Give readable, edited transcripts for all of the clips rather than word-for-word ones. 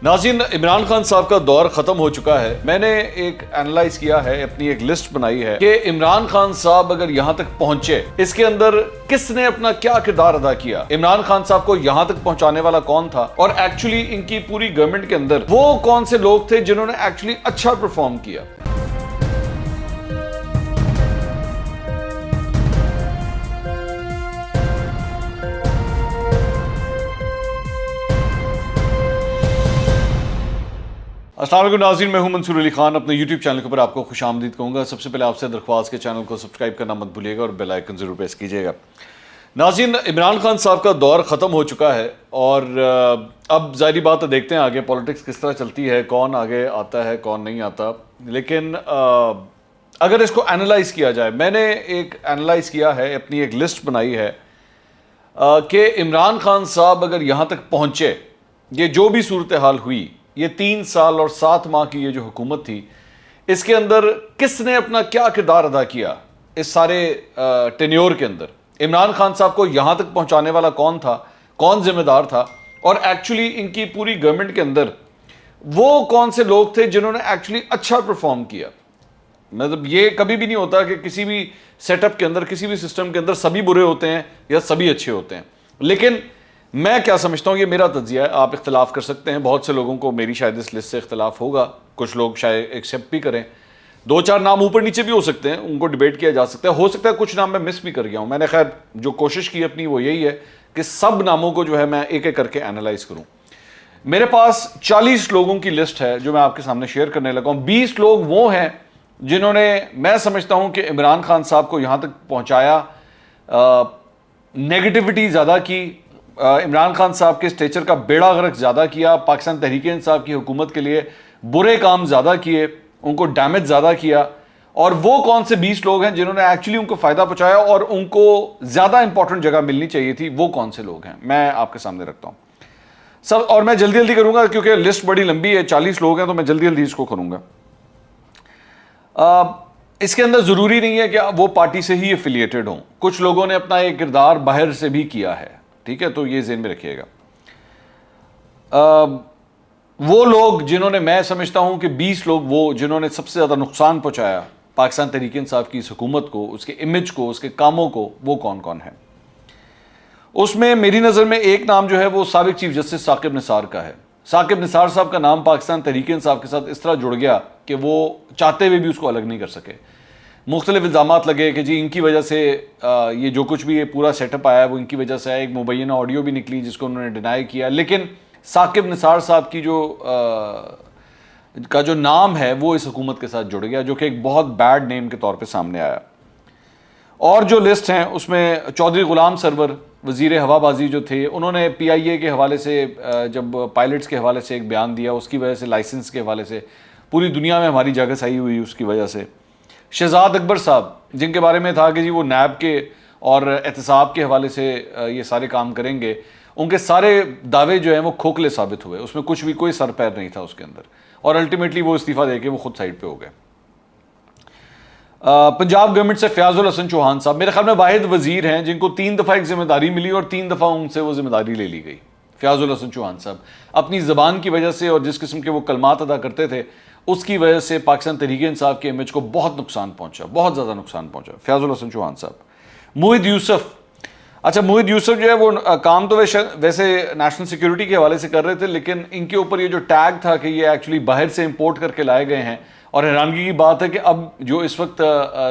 ناظرین، عمران خان صاحب کا دور ختم ہو چکا ہے۔ میں نے ایک انالائز کیا ہے، اپنی ایک لسٹ بنائی ہے کہ عمران خان صاحب اگر یہاں تک پہنچے، اس کے اندر کس نے اپنا کیا کردار ادا کیا، عمران خان صاحب کو یہاں تک پہنچانے والا کون تھا، اور ایکچولی ان کی پوری گورنمنٹ کے اندر وہ کون سے لوگ تھے جنہوں نے ایکچولی اچھا پرفارم کیا۔ السلام علیکم ناظرین، میں ہوں منصور علی خان۔ اپنے یوٹیوب چینل کے اوپر آپ کو خوش آمدید کہوں گا۔ سب سے پہلے آپ سے درخواست کے چینل کو سبسکرائب کرنا مت بھولیے گا اور بیل آئیکن ضرور پریس کیجیے گا۔ ناظرین، عمران خان صاحب کا دور ختم ہو چکا ہے، اور اب ظاہری بات ہے، دیکھتے ہیں آگے پولیٹکس کس طرح چلتی ہے، کون آگے آتا ہے کون نہیں آتا۔ لیکن اگر اس کو انالائز کیا جائے، میں نے ایک انالائز کیا ہے، اپنی ایک لسٹ بنائی ہے کہ عمران خان صاحب اگر یہاں تک پہنچے، یہ جو بھی صورتحال ہوئی، یہ 3 سال اور 7 ماہ کی یہ جو حکومت تھی، اس کے اندر کس نے اپنا کیا کردار ادا کیا اس سارے ٹینیور کے اندر، عمران خان صاحب کو یہاں تک پہنچانے والا کون تھا، کون ذمہ دار تھا، اور ایکچولی ان کی پوری گورنمنٹ کے اندر وہ کون سے لوگ تھے جنہوں نے ایکچولی اچھا پرفارم کیا۔ مطلب یہ کبھی بھی نہیں ہوتا کہ کسی بھی سیٹ اپ کے اندر، کسی بھی سسٹم کے اندر سبھی برے ہوتے ہیں یا سبھی اچھے ہوتے ہیں۔ لیکن میں کیا سمجھتا ہوں، یہ میرا تجزیہ ہے، آپ اختلاف کر سکتے ہیں، بہت سے لوگوں کو میری شاید اس لسٹ سے اختلاف ہوگا، کچھ لوگ شاید ایکسیپٹ بھی کریں، 2-4 نام اوپر نیچے بھی ہو سکتے ہیں، ان کو ڈیبیٹ کیا جا سکتا ہے، ہو سکتا ہے کچھ نام میں مس بھی کر گیا ہوں۔ میں نے خیر جو کوشش کی اپنی وہ یہی ہے کہ سب ناموں کو جو ہے میں ایک ایک کر کے انالائز کروں۔ میرے پاس 40 لوگوں کی لسٹ ہے جو میں آپ کے سامنے شیئر کرنے لگا ہوں۔ 20 لوگ وہ ہیں جنہوں نے، میں سمجھتا ہوں کہ عمران خان صاحب کو یہاں تک پہنچایا، نیگیٹیوٹی زیادہ کی، عمران خان صاحب کے اسٹیچر کا بیڑا غرق زیادہ کیا، پاکستان تحریک انصاف کی حکومت کے لیے برے کام زیادہ کیے، ان کو ڈیمیج زیادہ کیا، اور وہ کون سے 20 لوگ ہیں جنہوں نے ایکچولی ان کو فائدہ پہنچایا اور ان کو زیادہ امپورٹنٹ جگہ ملنی چاہیے تھی، وہ کون سے لوگ ہیں، میں آپ کے سامنے رکھتا ہوں سب، اور میں جلدی جلدی کروں گا کیونکہ لسٹ بڑی لمبی ہے، 40 لوگ ہیں تو میں جلدی جلدی اس کو کروں گا۔ اس کے اندر ضروری نہیں ہے کہ وہ پارٹی سے ہی افیلیٹڈ ہوں، کچھ لوگوں نے اپنا ایک کردار باہر سے بھی کیا ہے، ٹھیک ہے، تو یہ ذہن میں رکھیے گا۔ وہ لوگ جنہوں نے، میں سمجھتا ہوں کہ 20 لوگ وہ جنہوں نے سب سے زیادہ نقصان پہنچایا پاکستان تحریک انصاف کی اس حکومت کو، اس کے امیج کو، اس کے کاموں کو، وہ کون کون ہے۔ اس میں میری نظر میں ایک نام جو ہے وہ سابق چیف جسٹس ثاقب نثار کا ہے۔ ثاقب نثار صاحب کا نام پاکستان تحریک انصاف کے ساتھ اس طرح جڑ گیا کہ وہ چاہتے ہوئے بھی اس کو الگ نہیں کر سکے۔ مختلف الزامات لگے کہ جی ان کی وجہ سے یہ جو کچھ بھی یہ پورا سیٹ اپ آیا ہے وہ ان کی وجہ سے آیا، ایک مبینہ آڈیو بھی نکلی جس کو انہوں نے ڈینائی کیا، لیکن ثاقب نثار صاحب کی جو نام ہے وہ اس حکومت کے ساتھ جڑ گیا، جو کہ ایک بہت بیڈ نیم کے طور پہ سامنے آیا۔ اور جو لسٹ ہیں اس میں چودھری غلام سرور وزیر ہوا بازی جو تھے، انہوں نے پی آئی اے کے حوالے سے جب پائلٹس کے حوالے سے ایک بیان دیا، اس کی وجہ سے لائسنس کے حوالے سے پوری دنیا میں ہماری جگہ سائی ہوئی اس کی وجہ سے۔ شہزاد اکبر صاحب جن کے بارے میں تھا کہ جی وہ نیب کے اور احتساب کے حوالے سے یہ سارے کام کریں گے، ان کے سارے دعوے جو ہیں وہ کھوکھلے ثابت ہوئے، اس میں کچھ بھی کوئی سر پیر نہیں تھا اس کے اندر، اور الٹیمیٹلی وہ استعفیٰ دے کے وہ خود سائڈ پہ ہو گئے۔ پنجاب گورنمنٹ سے فیاض الحسن چوہان صاحب میرے خیال میں واحد وزیر ہیں جن کو 3 دفعہ ایک ذمہ داری ملی اور 3 دفعہ ان سے وہ ذمہ داری لے لی گئی۔ فیاض الحسن چوہان صاحب اپنی زبان کی وجہ سے اور جس قسم کے وہ کلمات ادا کرتے تھے اس کی وجہ سے پاکستان تحریک انصاف کے امیج کو بہت نقصان پہنچا، بہت زیادہ نقصان پہنچا۔ فیاض الحسن چوہان صاحب۔ موحد یوسف، اچھا موحد یوسف جو ہے وہ کام تو ویسے نیشنل سیکیورٹی کے حوالے سے کر رہے تھے، لیکن ان کے اوپر یہ جو ٹیگ تھا کہ یہ ایکچولی باہر سے امپورٹ کر کے لائے گئے ہیں، اور حیرانگی کی بات ہے کہ اب جو اس وقت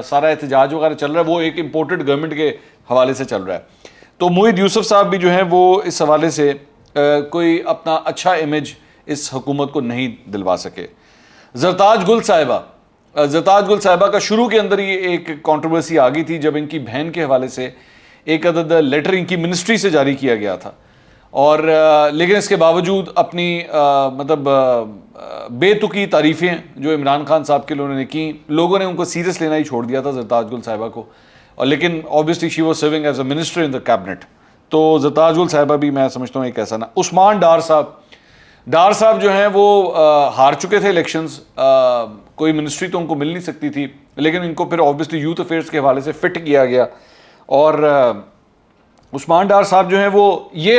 سارا احتجاج وغیرہ چل رہا ہے وہ ایک امپورٹڈ گورنمنٹ کے حوالے سے چل رہا ہے۔ تو موحد یوسف صاحب بھی جو ہیں وہ اس حوالے سے کوئی اپنا اچھا امیج اس حکومت کو نہیں دلوا سکے۔ زرتاج گل صاحبہ کا شروع کے اندر یہ ایک کنٹروورسی آ گئی تھی جب ان کی بہن کے حوالے سے ایک عدد لیٹر ان کی منسٹری سے جاری کیا گیا تھا، اور لیکن اس کے باوجود اپنی مطلب بے تکی تعریفیں جو عمران خان صاحب کے لوگوں نے کی، لوگوں نے ان کو سیریس لینا ہی چھوڑ دیا تھا زرتاج گل صاحبہ کو، اور لیکن obviously she was serving as a minister in the cabinet۔ تو زرتاج گل صاحبہ بھی میں سمجھتا ہوں ایک ایسا نا۔ عثمان ڈار صاحب جو ہیں وہ ہار چکے تھے الیکشنز، کوئی منسٹری تو ان کو مل نہیں سکتی تھی، لیکن ان کو پھر obviously یوتھ افیئرس کے حوالے سے فٹ کیا گیا، اور عثمان ڈار صاحب جو ہیں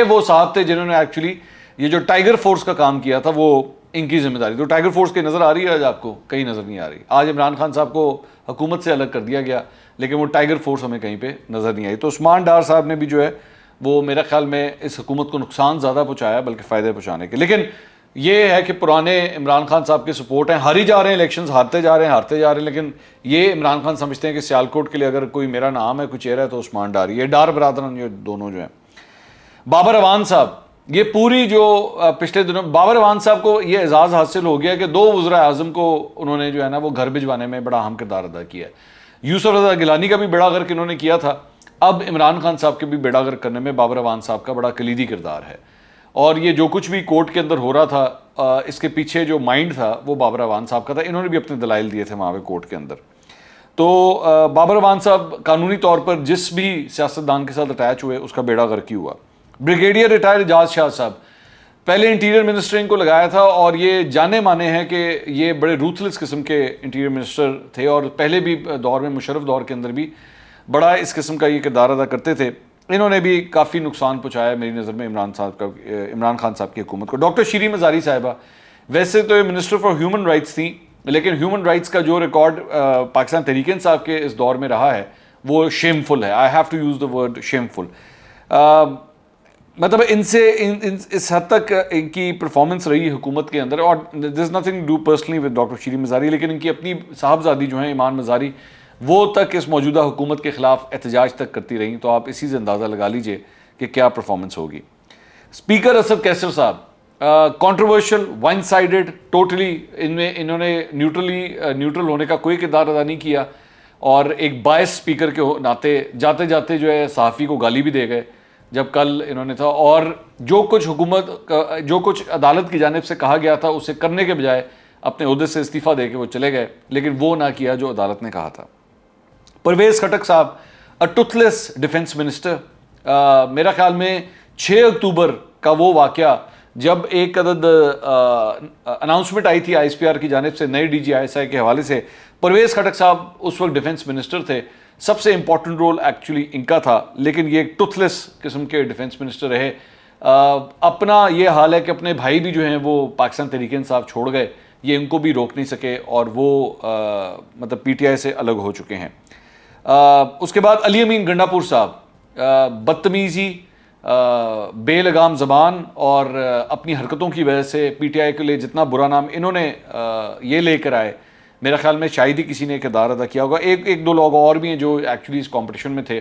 وہ صاحب تھے جنہوں نے ایکچولی یہ جو ٹائیگر فورس کا کام کیا تھا وہ ان کی ذمہ داری. تو ٹائیگر فورس کی نظر آ رہی ہے آج آپ کو؟ کہیں نظر نہیں آ رہی. آج عمران خان صاحب کو حکومت سے الگ کر دیا گیا لیکن وہ ٹائیگر فورس ہمیں کہیں پہ نظر نہیں آئی. تو عثمان ڈار صاحب نے بھی جو ہے وہ میرا خیال میں اس حکومت کو نقصان زیادہ پہنچایا بلکہ فائدے پہنچانے کے. لیکن یہ ہے کہ پرانے عمران خان صاحب کے سپورٹ ہیں, ہاری جا رہے ہیں الیکشنز, ہارتے جا رہے ہیں, لیکن یہ عمران خان سمجھتے ہیں کہ سیالکوٹ کے لیے اگر کوئی میرا نام ہے, کوئی چہرہ ہے تو عثمان ڈار. یہ ڈار برادران یہ دونوں جو ہیں. بابر اعوان صاحب, یہ پوری جو پچھلے دنوں بابر اعوان صاحب کو یہ اعزاز حاصل ہو گیا کہ 2 وزراء اعظم کو انہوں نے جو ہے نا وہ گھر بھجوانے میں بڑا اہم کردار ادا کیا ہے. یوسف رضا گیلانی کا بھی بیڑا غرق انہوں نے کیا تھا, اب عمران خان صاحب کے بھی بیڑا غرق کرنے میں بابر اعوان صاحب کا بڑا کلیدی کردار ہے. اور یہ جو کچھ بھی کورٹ کے اندر ہو رہا تھا اس کے پیچھے جو مائنڈ تھا وہ بابر اعوان صاحب کا تھا. انہوں نے بھی اپنے دلائل دیے تھے وہاں پہ کورٹ کے اندر. تو بابر اعوان صاحب قانونی طور پر جس بھی سیاستدان کے ساتھ اٹیچ ہوئے اس کا بیڑا غرق ہی ہوا. بریگیڈیئر ریٹائر اعجاز شاہ صاحب, پہلے انٹیریئر منسٹر ان کو لگایا تھا اور یہ جانے مانے ہیں کہ یہ بڑے روتھلیس قسم کے انٹیریئر منسٹر تھے اور پہلے بھی دور میں مشرف دور کے اندر بھی بڑا اس قسم کا یہ کردار ادا کرتے تھے. انہوں نے بھی کافی نقصان پہنچایا میری نظر میں عمران خان صاحب کی حکومت کو. ڈاکٹر شیریں مزاری صاحبہ ویسے تو یہ منسٹر فار ہیومن رائٹس تھیں لیکن ہیومن رائٹس کا جو ریکارڈ پاکستان تحریک انصاف کے اس دور میں رہا ہے وہ شیمفل ہے. I have to use the word shameful. مطلب ان سے اس حد تک ان کی پرفارمنس رہی حکومت کے اندر, اور there is nothing do personally with doctor Shireen Mazari, لیکن ان کی اپنی صاحبزادی جو ہیں ایمان مزاری وہ تک اس موجودہ حکومت کے خلاف احتجاج تک کرتی رہیں. تو آپ اسی سے اندازہ لگا لیجئے کہ کیا پرفارمنس ہوگی. اسپیکر اسد کیسر صاحب کنٹروورشل, ون سائیڈڈ, ٹوٹلی انہوں نے نیوٹرل ہونے کا کوئی کردار ادا نہیں کیا اور ایک بائس اسپیکر کے ناطے جاتے جاتے جو ہے صحافی کو گالی بھی دے گئے جب کل انہوں نے تھا. اور جو کچھ عدالت کی جانب سے کہا گیا تھا اسے کرنے کے بجائے اپنے عہدے سے استعفیٰ دے کے وہ چلے گئے, لیکن وہ نہ کیا جو عدالت نے کہا تھا. پرویز خٹک صاحب ٹوتھ لیس ڈیفنس منسٹر, میرا خیال میں 6 اکتوبر کا وہ واقعہ جب ایک عدد اناؤنسمنٹ آئی تھی آئی ایس پی آر کی جانب سے نئے D G I S I کے حوالے سے. پرویز خٹک صاحب اس وقت ڈیفنس منسٹر تھے, سب سے امپورٹنٹ رول ایکچولی ان کا تھا, لیکن یہ ایک ٹوتھ لیس قسم کے ڈیفنس منسٹر رہے. اپنا یہ حال ہے کہ اپنے بھائی بھی جو ہیں وہ پاکستان تحریک انصاف چھوڑ گئے, یہ ان کو بھی روک نہیں سکے اور وہ مطلب پی ٹی آئی سے الگ ہو چکے ہیں. اس کے بعد علی امین گنڈا پور صاحب, بدتمیزی, بے لگام زبان اور اپنی حرکتوں کی وجہ سے پی ٹی آئی کے لیے جتنا برا نام انہوں نے یہ لے کر آئے, میرا خیال میں شاید ہی کسی نے کردار ادا کیا ہوگا. ایک دو لوگ اور بھی ہیں جو ایکچولی اس کمپٹیشن میں تھے.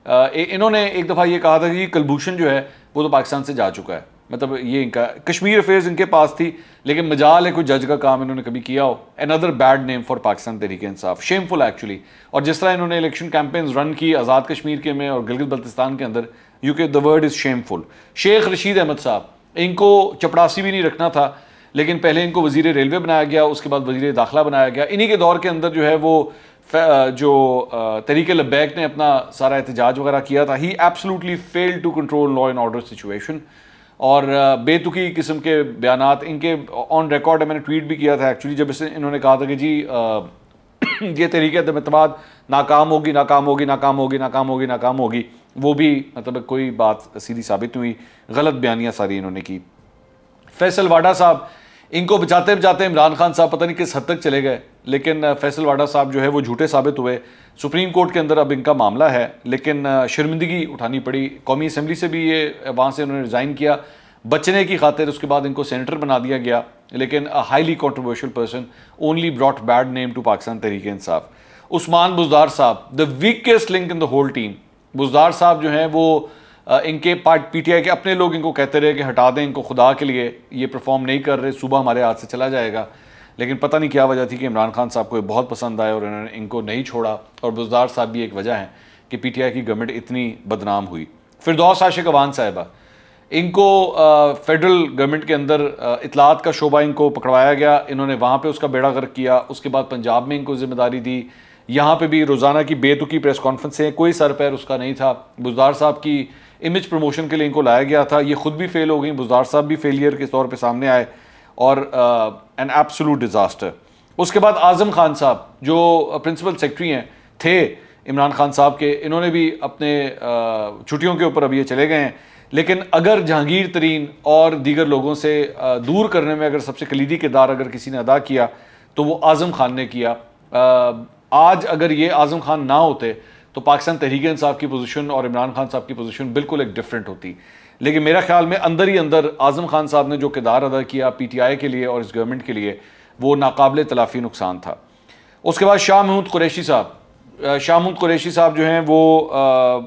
انہوں نے ایک دفعہ یہ کہا تھا کہ کلبھوشن جو ہے وہ تو پاکستان سے جا چکا ہے, مطلب یہ ان کا کشمیر افیئرز ان کے پاس تھی لیکن مجال ہے کوئی جج کا کام انہوں نے کبھی کیا ہو. another bad name for Pakistan Tehreek انصاف, شیمفل ایکچولی. اور جس طرح انہوں نے الیکشن کیمپینز رن کی آزاد کشمیر کے میں اور گلگت بلتستان کے اندر, the word is shameful. Sheikh Rashid Ahmad صاحب, ان کو چپڑاسی بھی نہیں رکھنا تھا لیکن پہلے ان کو وزیر ریلوے بنایا گیا, اس کے بعد وزیر داخلہ بنایا گیا. انہی کے دور کے اندر جو ہے وہ جو تحریک لبیک نے اپنا سارا احتجاج وغیرہ کیا تھا, he absolutely failed to control law and order situation. اور بے تکی قسم کے بیانات ان کے آن ریکارڈ ہے, میں نے ٹویٹ بھی کیا تھا ایکچولی جب انہوں نے کہا تھا کہ جی یہ تحریک عدم اعتماد ناکام ہوگی, وہ بھی مطلب کوئی بات سیدھی ثابت ہوئی, غلط بیانیاں ساری انہوں نے کی. فیصل واڈا صاحب, ان کو بچاتے بچاتے عمران خان صاحب پتہ نہیں کس حد تک چلے گئے, لیکن فیصل واڈا صاحب جو ہے وہ جھوٹے ثابت ہوئے. سپریم کورٹ کے اندر اب ان کا معاملہ ہے لیکن شرمندگی اٹھانی پڑی. قومی اسمبلی سے بھی یہ وہاں سے انہوں نے ریزائن کیا بچنے کی خاطر, اس کے بعد ان کو سینیٹر بنا دیا گیا, لیکن highly controversial person, only brought bad name to Pakistan Tehreek Insaf. Usman Buzdar صاحب, the weakest link in the whole team. Buzdar صاحب جو ہیں وہ ان کے پی ٹی آئی کے اپنے لوگ ان کو کہتے رہے کہ ہٹا دیں ان کو, خدا کے لیے یہ پرفارم نہیں کر رہے, صوبہ ہمارے ہاتھ سے چلا جائے گا. لیکن پتہ نہیں کیا وجہ تھی کہ عمران خان صاحب کو یہ بہت پسند آئے اور انہوں نے ان کو نہیں چھوڑا, اور بزدار صاحب بھی ایک وجہ ہے کہ پی ٹی آئی کی گورنمنٹ اتنی بدنام ہوئی. فردوس عاشق اوان صاحبہ, ان کو فیڈرل گورنمنٹ کے اندر اطلاعات کا شعبہ ان کو پکڑوایا گیا, انہوں نے وہاں پہ اس کا بیڑا غرق کیا. اس کے بعد پنجاب میں ان کو ذمہ داری دی, یہاں پہ بھی روزانہ کی بے تکی پریس کانفرنسیں, کوئی سر پیر اس کا نہیں تھا. بزدار صاحب کی امیج پروموشن کے لیے ان کو لایا گیا تھا, یہ خود بھی فیل ہو گئی, بزدار صاحب بھی فیلئر کے طور پہ سامنے آئے, اور این ایبسولوٹ ڈیزاسٹر. اس کے بعد اعظم خان صاحب جو پرنسپل سیکرٹری ہیں تھے عمران خان صاحب کے, انہوں نے بھی اپنے چھٹیوں کے اوپر اب یہ چلے گئے ہیں. لیکن اگر جہانگیر ترین اور دیگر لوگوں سے دور کرنے میں اگر سب سے کلیدی کردار اگر کسی نے ادا کیا تو وہ اعظم خان نے کیا. آج اگر یہ اعظم خان نہ ہوتے تو پاکستان تحریک انصاف کی پوزیشن اور عمران خان صاحب کی پوزیشن بالکل ایک ڈیفرنٹ ہوتی. لیکن میرا خیال میں اندر ہی اندر اعظم خان صاحب نے جو کردار ادا کیا پی ٹی آئی کے لیے اور اس گورنمنٹ کے لیے وہ ناقابل تلافی نقصان تھا. اس کے بعد شاہ محمود قریشی صاحب جو ہیں وہ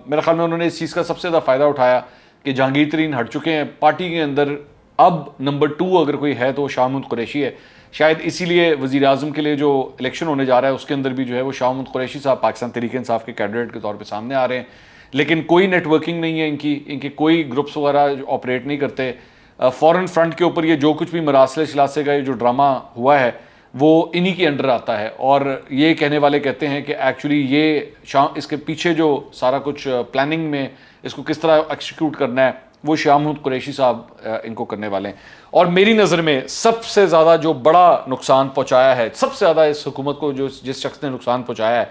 میرا خیال میں انہوں نے اس چیز کا سب سے زیادہ فائدہ اٹھایا کہ جہانگیر ترین ہٹ چکے ہیں پارٹی کے اندر. اب نمبر 2 اگر کوئی ہے تو وہ شاہ محمود قریشی ہے. شاید اسی لیے وزیر اعظم کے لیے جو الیکشن ہونے جا رہا ہے اس کے اندر بھی جو ہے وہ شاہ محمود قریشی صاحب پاکستان تحریک انصاف کے کینڈیڈیٹ کے طور پہ سامنے آ رہے ہیں. لیکن کوئی نیٹ ورکنگ نہیں ہے ان کے کوئی گروپس وغیرہ آپریٹ نہیں کرتے. فورن فرنٹ کے اوپر یہ جو کچھ بھی مراسلے شلاسے کا جو ڈرامہ ہوا ہے وہ انہی کے انڈر آتا ہے. اور یہ کہنے والے کہتے ہیں کہ ایکچولی یہ اس کے پیچھے جو سارا کچھ پلاننگ میں اس کو کس طرح ایکسیکیوٹ کرنا ہے وہ شاہ محمود قریشی صاحب ان کو کرنے والے ہیں. اور میری نظر میں سب سے زیادہ جو بڑا نقصان پہنچایا ہے, سب سے زیادہ اس حکومت کو جس شخص نے نقصان پہنچایا ہے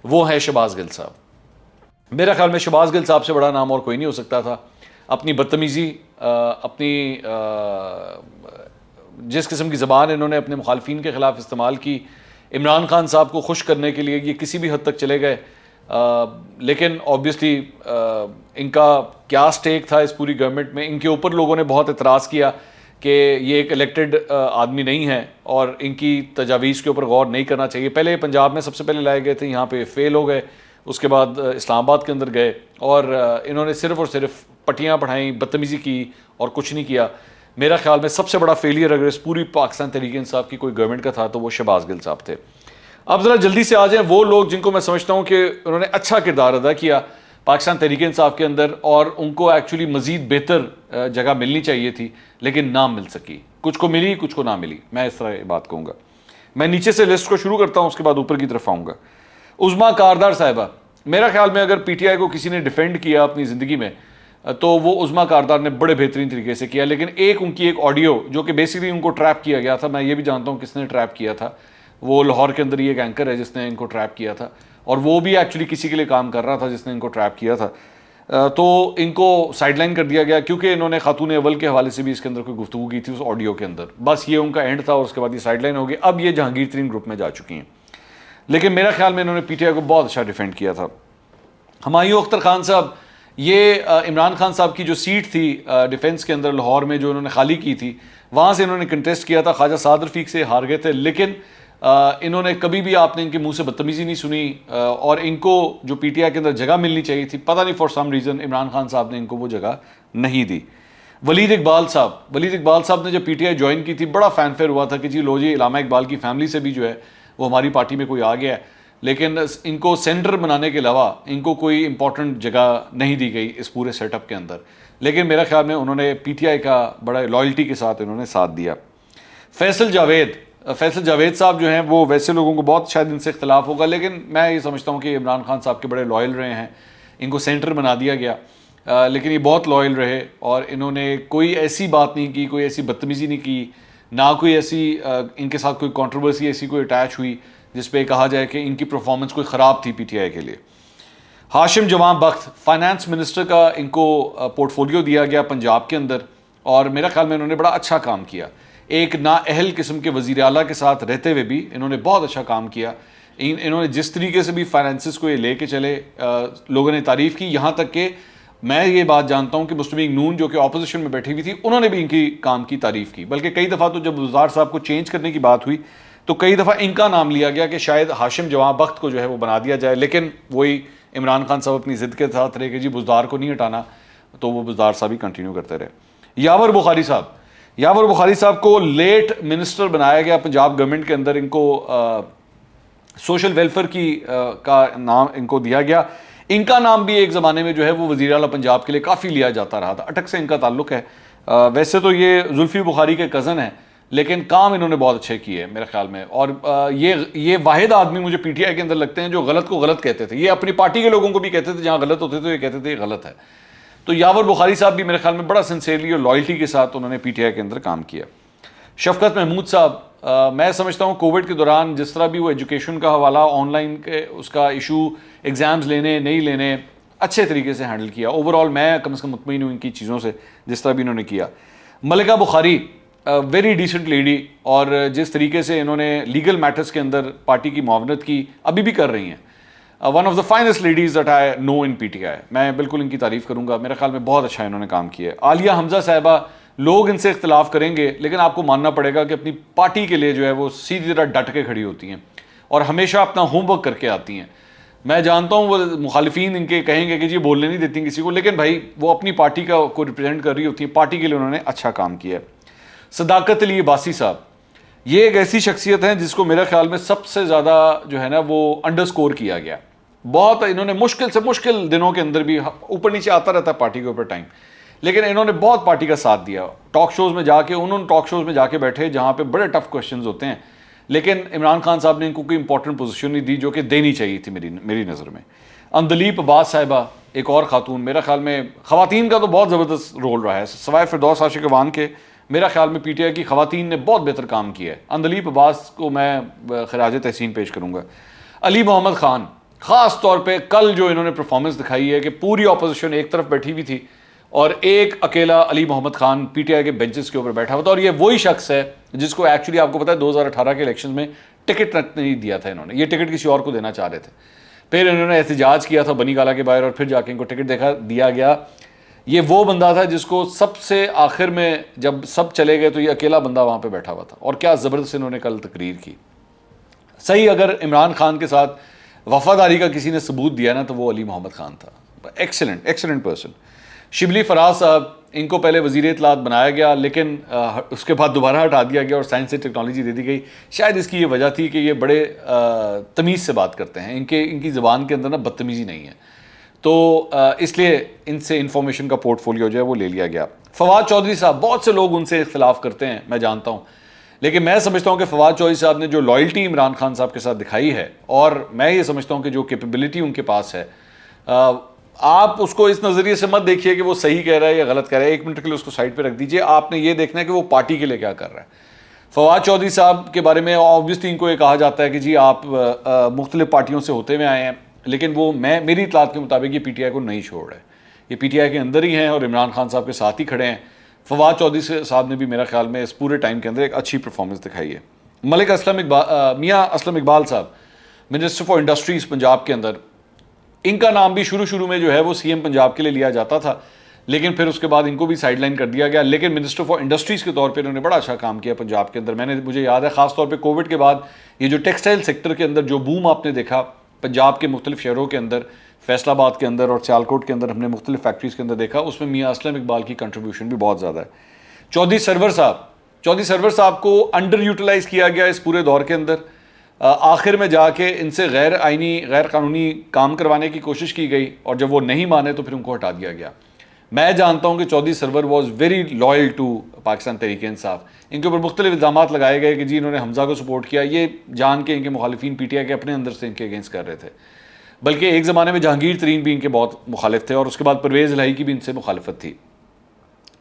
وہ ہے شہباز گل صاحب. میرا خیال میں شہباز گل صاحب سے بڑا نام اور کوئی نہیں ہو سکتا تھا. اپنی بدتمیزی, اپنی جس قسم کی زبان انہوں نے اپنے مخالفین کے خلاف استعمال کی, عمران خان صاحب کو خوش کرنے کے لیے یہ کسی بھی حد تک چلے گئے. لیکن آبویسلی ان کا کیا سٹیک تھا اس پوری گورنمنٹ میں. ان کے اوپر لوگوں نے بہت اعتراض کیا کہ یہ ایک الیکٹڈ آدمی نہیں ہے اور ان کی تجاویز کے اوپر غور نہیں کرنا چاہیے. پہلے پنجاب میں سب سے پہلے لائے گئے تھے, یہاں پہ فیل ہو گئے. اس کے بعد اسلام آباد کے اندر گئے اور انہوں نے صرف اور صرف پٹیاں پڑھائیں, بدتمیزی کی اور کچھ نہیں کیا. میرا خیال میں سب سے بڑا فیلئر اگر اس پوری پاکستان تحریک انصاف کی کوئی گورنمنٹ کا تھا تو وہ شہباز گل صاحب تھے. اب ذرا جلدی سے آ جائیں وہ لوگ جن کو میں سمجھتا ہوں کہ انہوں نے اچھا کردار ادا کیا پاکستان تحریک انصاف کے اندر اور ان کو ایکچولی مزید بہتر جگہ ملنی چاہیے تھی لیکن نہ مل سکی. کچھ کو ملی, کچھ کو نہ ملی. میں اس طرح بات کہوں گا. میں نیچے سے لسٹ کو شروع کرتا ہوں, اس کے بعد اوپر کی طرف آؤں گا. عظمیٰ کاردار صاحبہ, میرا خیال میں اگر پی ٹی آئی کو کسی نے ڈیفینڈ کیا اپنی زندگی میں تو وہ عظمیٰ کاردار نے بڑے بہترین طریقے سے کیا. لیکن ان کی ایک آڈیو جو کہ بیسیکلی ان کو ٹریپ کیا گیا تھا, میں یہ بھی جانتا ہوں کس نے ٹریپ کیا تھا. وہ لاہور کے اندر یہ ایک اینکر ہے جس نے ان کو ٹریپ کیا تھا اور وہ بھی ایکچولی کسی کے لیے کام کر رہا تھا جس نے ان کو ٹریپ کیا تھا. تو ان کو سائڈ لائن کر دیا گیا کیونکہ انہوں نے خاتون اول کے حوالے سے بھی اس کے اندر کوئی گفتگو کی تھی اس آڈیو کے اندر. بس یہ ان کا اینڈ تھا اور اس کے بعد یہ سائڈ لائن ہو گئی. اب یہ جہانگیر ترین گروپ میں جا چکی ہیں. لیکن میرا خیال میں انہوں نے پی ٹی آئی کو بہت اچھا ڈیفینڈ کیا تھا. ہمایوں اختر خان صاحب, یہ عمران خان صاحب کی جو سیٹ تھی ڈیفنس کے اندر لاہور میں جو انہوں نے خالی کی تھی, وہاں سے انہوں نے کنٹیسٹ کیا تھا. خواجہ سعد رفیق سے ہار گئے تھے لیکن انہوں نے کبھی بھی آپ نے ان کے منہ سے بدتمیزی نہیں سنی اور ان کو جو پی ٹی آئی کے اندر جگہ ملنی چاہیے تھی پتہ نہیں for some reason Imran Khan صاحب نے ان کو وہ جگہ نہیں دی. ولید اقبال صاحب نے جب پی ٹی آئی جوائن کی تھی بڑا فین فیئر ہوا تھا کہ جی لو جی علامہ اقبال کی فیملی سے بھی جو ہے وہ ہماری پارٹی میں کوئی آ گیا ہے. لیکن ان کو سینٹر بنانے کے علاوہ ان کو کوئی امپورٹنٹ جگہ نہیں دی گئی اس پورے سیٹ اپ کے اندر. لیکن میرا خیال میں انہوں نے پی ٹی آئی کا بڑا لائلٹی کے ساتھ انہوں نے ساتھ دیا. فیصل جاوید صاحب جو ہیں وہ ویسے لوگوں کو بہت شاید ان سے اختلاف ہوگا لیکن میں یہ سمجھتا ہوں کہ عمران خان صاحب کے بڑے لائل رہے ہیں. ان کو سینٹر بنا دیا گیا لیکن یہ بہت لائل رہے اور انہوں نے کوئی ایسی بات نہیں کی, کوئی ایسی بدتمیزی نہیں کی, نہ کوئی ایسی ان کے ساتھ کوئی کنٹروورسی ایسی کوئی اٹیچ ہوئی جس پہ کہا جائے کہ ان کی پرفارمنس کوئی خراب تھی پی ٹی آئی کے لیے. ہاشم جوان بخت فائنانس منسٹر کا ان کو پورٹ فولیو دیا گیا پنجاب کے اندر اور میرا خیال میں انہوں نے بڑا اچھا کام کیا. ایک نااہل قسم کے وزیر اعلیٰ کے ساتھ رہتے ہوئے بھی انہوں نے بہت اچھا کام کیا. انہوں نے جس طریقے سے بھی فائنانسز کو یہ لے کے چلے لوگوں نے تعریف کی. یہاں تک کہ میں یہ بات جانتا ہوں کہ مسلم لیگ نون جو کہ اپوزیشن میں بیٹھی ہوئی تھی انہوں نے بھی ان کی کام کی تعریف کی. بلکہ کئی دفعہ تو جب وزار صاحب کو چینج کرنے کی بات ہوئی تو کئی دفعہ ان کا نام لیا گیا کہ شاید ہاشم جوان بخت کو جو ہے وہ بنا دیا جائے. لیکن وہی عمران خان صاحب اپنی ضد کے ساتھ رہے کہ جی بزدار کو نہیں ہٹانا تو وہ بزدار صاحب ہی کنٹینیو کرتے رہے. یاور بخاری صاحب کو لیٹ منسٹر بنایا گیا پنجاب گورنمنٹ کے اندر. ان کو سوشل ویلفیئر کی کا نام ان کو دیا گیا. ان کا نام بھی ایک زمانے میں جو ہے وہ وزیر اعلیٰ پنجاب کے لیے کافی لیا جاتا رہا تھا. اٹک سے ان کا تعلق ہے. ویسے تو یہ زلفی بخاری کے کزن ہیں لیکن کام انہوں نے بہت اچھے کیے میرے خیال میں. اور یہ واحد آدمی مجھے پی ٹی آئی کے اندر لگتے ہیں جو غلط کو غلط کہتے تھے. یہ اپنی پارٹی کے لوگوں کو بھی کہتے تھے جہاں غلط ہوتے تھے یہ کہتے تھے یہ غلط ہے. تو یاور بخاری صاحب بھی میرے خیال میں بڑا سنسیئرلی اور لائلٹی کے ساتھ انہوں نے پی ٹی آئی کے اندر کام کیا. شفقت محمود صاحب, میں سمجھتا ہوں کووڈ کے دوران جس طرح بھی وہ ایجوکیشن کا حوالہ آن لائن کے اس کا ایشو ایگزامز لینے نہیں لینے اچھے طریقے سے ہینڈل کیا. اوور آل میں کم از کم مطمئن ہوں ان کی چیزوں سے جس طرح بھی انہوں نے کیا. ملکہ بخاری ویری ڈیسنٹ لیڈی, اور جس طریقے سے انہوں نے لیگل میٹرز کے اندر پارٹی کی معاونت کی, ابھی بھی کر رہی ہیں. One of the finest ladies that I know in P T I. میں بالکل ان کی تعریف کروں گا, میرے خیال میں بہت اچھا انہوں نے کام کیا ہے. عالیہ حمزہ صاحبہ, لوگ ان سے اختلاف کریں گے لیکن آپ کو ماننا پڑے گا کہ اپنی پارٹی کے لیے جو ہے وہ سیدھی طرح ڈٹ کے کھڑی ہوتی ہیں اور ہمیشہ اپنا ہوم ورک کر کے آتی ہیں. میں جانتا ہوں وہ مخالفین ان کے کہیں گے کہ جی بولنے نہیں دیتی کسی کو, لیکن بھائی وہ اپنی پارٹی کو ریپرزینٹ کر رہی ہوتی ہیں, پارٹی کے لیے انہوں نے اچھا کام کیا ہے. صداقت علی عباسی صاحب, یہ ایک ایسی شخصیت ہیں جس کو میرے خیال میں سب سے زیادہ جو ہے نا وہ انڈر اسکور کیا گیا. بہت انہوں نے مشکل سے مشکل دنوں کے اندر بھی, اوپر نیچے آتا رہتا ہے پارٹی کے اوپر ٹائم, لیکن انہوں نے بہت پارٹی کا ساتھ دیا. ٹاک شوز میں جا کے انہوں نے ٹاک شوز میں جا کے بیٹھے جہاں پہ بڑے ٹف کوشچنز ہوتے ہیں, لیکن عمران خان صاحب نے ان کو کوئی امپورٹنٹ پوزیشن نہیں دی جو کہ دینی چاہیے تھی میری نظر میں. اندلیپ عباس صاحبہ, ایک اور خاتون, میرا خیال میں خواتین کا تو بہت زبردست رول رہا ہے سوائے فردوس عاشق وان کے. میرا خیال میں پی ٹی آئی کی خواتین نے بہت بہتر کام کیا ہے. اندلیپ عباس کو میں خراج تحسین پیش کروں گا. علی محمد خان, خاص طور پہ کل جو انہوں نے پرفارمنس دکھائی ہے کہ پوری اپوزیشن ایک طرف بیٹھی ہوئی تھی اور ایک اکیلا علی محمد خان پی ٹی آئی کے بینچز کے اوپر بیٹھا ہوا تھا, اور یہ وہی شخص ہے جس کو ایکچولی آپ کو پتا ہے 2018 کے الیکشن میں ٹکٹ نہیں دیا تھا انہوں نے, یہ ٹکٹ کسی اور کو دینا چاہ رہے تھے. پھر انہوں نے احتجاج کیا تھا بنی گالہ کے باہر اور پھر جا کے ان کو ٹکٹ دیا گیا. یہ وہ بندہ تھا جس کو سب سے آخر میں جب سب چلے گئے تو یہ اکیلا بندہ وہاں پہ بیٹھا ہوا تھا, اور کیا زبردست انہوں نے کل تقریر کی. صحیح, اگر عمران خان کے ساتھ وفاداری کا کسی نے ثبوت دیا نا تو وہ علی محمد خان تھا. Excellent person. شبلی فراز صاحب, ان کو پہلے وزیر اطلاعات بنایا گیا لیکن اس کے بعد دوبارہ ہٹا دیا گیا اور سائنس اینڈ ٹیکنالوجی دے دی گئی. شاید اس کی یہ وجہ تھی کہ یہ بڑے تمیز سے بات کرتے ہیں, ان کی زبان کے اندر نا بدتمیزی نہیں ہے, تو اس لیے ان سے انفارمیشن کا پورٹ فولیو جو ہے وہ لے لیا گیا. فواد چودھری صاحب, بہت سے لوگ ان سے اختلاف کرتے ہیں میں جانتا ہوں, لیکن میں سمجھتا ہوں کہ فواد چودھری صاحب نے جو لائلٹی عمران خان صاحب کے ساتھ دکھائی ہے, اور میں یہ سمجھتا ہوں کہ جو کیپیبلٹی ان کے پاس ہے, آپ اس کو اس نظریے سے مت دیکھیے کہ وہ صحیح کہہ رہا ہے یا غلط کہہ رہا ہے, ایک منٹ کے لیے اس کو سائڈ پہ رکھ دیجئے. آپ نے یہ دیکھنا ہے کہ وہ پارٹی کے لیے کیا کر رہا ہے. فواد چودھری صاحب کے بارے میں آبویسلی ان کو یہ کہا جاتا ہے کہ جی آپ مختلف پارٹیوں سے ہوتے ہوئے آئے ہیں, لیکن وہ میری اطلاعات کے مطابق یہ پی ٹی آئی کو نہیں چھوڑ رہے, یہ پی ٹی آئی کے اندر ہی ہیں اور عمران خان صاحب کے ساتھ ہی کھڑے ہیں. فواد چودھری صاحب نے بھی میرا خیال میں اس پورے ٹائم کے اندر ایک اچھی پرفارمنس دکھائی ہے. میاں اسلم اقبال صاحب, منسٹر فار انڈسٹریز پنجاب کے اندر, ان کا نام بھی شروع میں جو ہے وہ سی ایم پنجاب کے لیے لیا جاتا تھا, لیکن پھر اس کے بعد ان کو بھی سائڈ لائن کر دیا گیا. لیکن منسٹر فار انڈسٹریز کے طور پہ انہوں نے بڑا اچھا کام کیا پنجاب کے اندر. مجھے یاد ہے خاص طور پہ کووڈ کے بعد یہ جو ٹیکسٹائل سیکٹر کے اندر جو بوم آپ نے دیکھا پنجاب کے مختلف شہروں کے اندر, فیصل آباد کے اندر اور سیالکوٹ کے اندر ہم نے مختلف فیکٹریز کے اندر دیکھا, اس میں میاں اسلم اقبال کی کنٹریبیوشن بھی بہت زیادہ ہے. چودھری سرور صاحب کو انڈر یوٹیلائز کیا گیا اس پورے دور کے اندر. آخر میں جا کے ان سے غیر آئینی غیر قانونی کام کروانے کی کوشش کی گئی, اور جب وہ نہیں مانے تو پھر ان کو ہٹا دیا گیا. میں جانتا ہوں کہ Chaudhry Sarwar was very loyal to Pakistan Tehreek Insaf. ان کے اوپر مختلف الزامات لگائے گئے کہ جی انہوں نے حمزہ کو سپورٹ کیا, یہ جان کے ان کے مخالفین پی ٹی آئی کے اپنے اندر سے ان کے اگینسٹ کر رہے تھے. بلکہ ایک زمانے میں جہانگیر ترین بھی ان کے بہت مخالف تھے, اور اس کے بعد پرویز الہی کی بھی ان سے مخالفت تھی.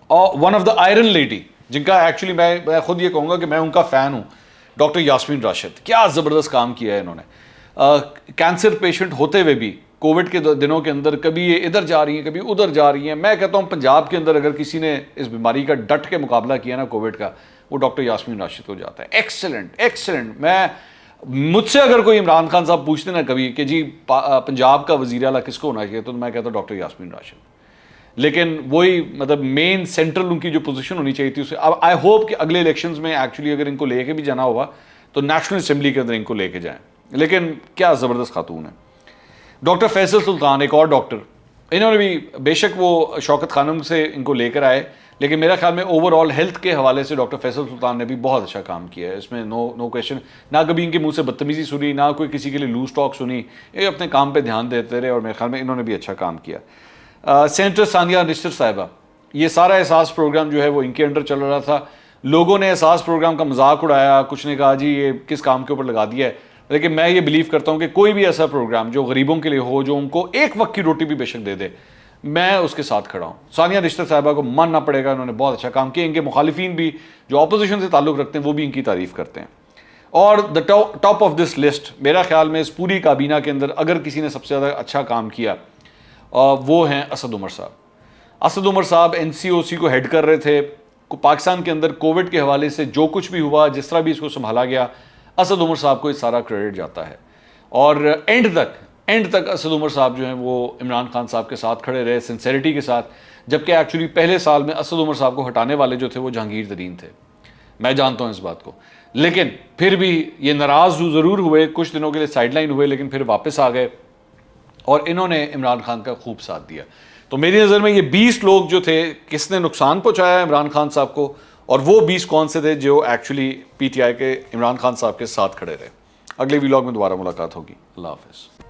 اور one of the iron lady جن کا ایکچولی میں خود یہ کہوں گا کہ میں ان کا فین ہوں, ڈاکٹر یاسمین راشد. کیا زبردست کام کیا ہے انہوں نے, کینسر پیشنٹ ہوتے ہوئے بھی کووڈ کے دنوں کے اندر کبھی یہ ادھر جا رہی ہیں کبھی ادھر جا رہی ہیں. میں کہتا ہوں پنجاب کے اندر اگر کسی نے اس بیماری کا ڈٹ کے مقابلہ کیا نا کووڈ کا, وہ ڈاکٹر یاسمین راشد ہو جاتا ہے. ایکسلنٹ. مجھ سے اگر کوئی عمران خان صاحب پوچھتے نا کبھی کہ جی پنجاب کا وزیر اعلیٰ کس کو ہونا چاہیے, تو میں کہتا ہوں ڈاکٹر یاسمین راشد. لیکن وہی مطلب مین سینٹرل ان کی جو پوزیشن ہونی چاہیے تھی اسے, اب آئی ہوپ کہ اگلے الیکشنز میں ایکچولی اگر ان کو لے کے بھی جانا ہوگا تو نیشنل اسمبلی کے اندر ان کو لے کے جائیں. لیکن کیا زبردست خاتون ہے. ڈاکٹر فیصل سلطان, ایک اور ڈاکٹر, انہوں نے بھی بے شک وہ شوکت خانم سے ان کو لے کر آئے, لیکن میرا خیال میں اوور آل ہیلتھ کے حوالے سے ڈاکٹر فیصل سلطان نے بھی بہت اچھا کام کیا ہے. اس میں نو کویشچن. نہ کبھی ان کے منہ سے بدتمیزی سنی, نہ کوئی کسی کے لیے لوز ٹاک سنی, یہ اپنے کام پہ دھیان دیتے رہے, اور میرے خیال میں انہوں نے بھی اچھا کام کیا. سینیٹر ثانیہ نشتر صاحبہ, یہ سارا احساس پروگرام جو ہے وہ ان کے انڈر چل رہا تھا. لوگوں نے احساس پروگرام کا مذاق اڑایا, کچھ نے کہا جی یہ کس کام کے اوپر لگا دیا ہے, لیکن میں یہ بلیو کرتا ہوں کہ کوئی بھی ایسا پروگرام جو غریبوں کے لیے ہو, جو ان کو ایک وقت کی روٹی بھی بے شک دے دے, میں اس کے ساتھ کھڑا ہوں. ثانیہ نشتر صاحبہ کو ماننا پڑے گا, انہوں نے بہت اچھا کام کیا. ان کے مخالفین بھی جو اپوزیشن سے تعلق رکھتے ہیں وہ بھی ان کی تعریف کرتے ہیں. اور the top of this list میرا خیال میں اس پوری کابینہ کے اندر اگر کسی نے سب سے زیادہ اچھا کام کیا وہ ہیں اسد عمر صاحب. اسد عمر صاحب NCOC کو ہیڈ کر رہے تھے. پاکستان کے اندر کووڈ کے حوالے سے جو کچھ بھی ہوا, جس طرح بھی اس کو سنبھالا گیا, اسد عمر صاحب کو یہ سارا کریڈٹ جاتا ہے. اور اینڈ تک اسد عمر صاحب جو ہیں وہ عمران خان صاحب کے ساتھ کھڑے رہے سنسیریٹی کے ساتھ, جبکہ ایکچولی پہلے سال میں اسد عمر صاحب کو ہٹانے والے جو تھے وہ جہانگیر ترین تھے. میں جانتا ہوں اس بات کو, لیکن پھر بھی یہ ناراض ضرور ہوئے, کچھ دنوں کے لیے سائڈ لائن ہوئے, لیکن پھر واپس آ گئے اور انہوں نے عمران خان کا خوب ساتھ دیا. تو میری نظر میں یہ 20 لوگ جو تھے, کس نے نقصان پہنچایا عمران خان صاحب کو, اور وہ 20 کون سے تھے جو ایکچولی PTI کے عمران خان صاحب کے ساتھ کھڑے رہے. اگلے ویلاگ میں دوبارہ ملاقات ہوگی. اللہ حافظ.